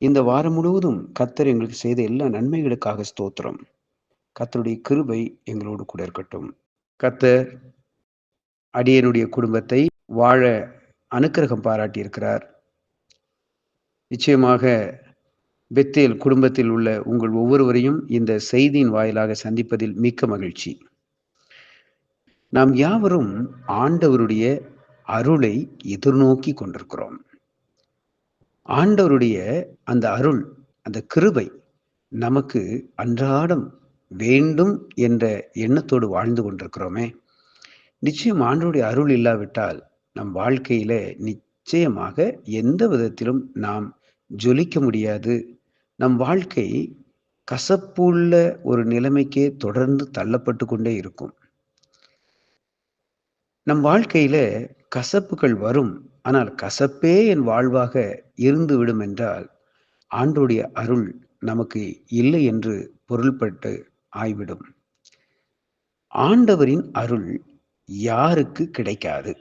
இந்த வாரம் முழுவதும் கர்த்தர் எங்களுக்கு செய்த எல்லா நன்மைகளுக்காக ஸ்தோத்திரம். கர்த்தருடைய கிருபை எங்களோடு கூட இருக்கட்டும். கர்த்தர் அடியேனுடைய குடும்பத்தை வாழ அனுக்கிரகம் பாராட்டியிருக்கிறார். நிச்சயமாக பெத்தேல் குடும்பத்தில் உள்ள உங்கள் ஒவ்வொருவரையும் இந்த செய்தியின் வாயிலாக சந்திப்பதில் மிக்க மகிழ்ச்சி. நாம் யாவரும் ஆண்டவருடைய அருளை எதிர்நோக்கி கொண்டிருக்கிறோம். ஆண்டவருடைய அந்த அருள், அந்த கிருபை நமக்கு அன்றாடம் வேண்டும் என்ற எண்ணத்தோடு வாழ்ந்து கொண்டிருக்கிறோமே. நிச்சயம் ஆண்டவருடைய அருள் இல்லாவிட்டால் நம் வாழ்க்கையில நிச்சயமாக எந்த விதத்திலும் நாம் ஜொலிக்க முடியாது. நம் வாழ்க்கை கசப்புள்ள ஒரு நிலைமைக்கே தொடர்ந்து தள்ளப்பட்டு கொண்டே இருக்கும். நம் வாழ்க்கையில கசப்புகள் வரும். ஆனால் கசப்பே என் வாழ்வாக இருந்துவிடும் என்றால் ஆண்டவருடைய அருள் நமக்கு இல்லை என்று பொருள்பட்டு ஆய்விடும். ஆண்டவரின் அருள் யாருக்கு கிடைக்காது?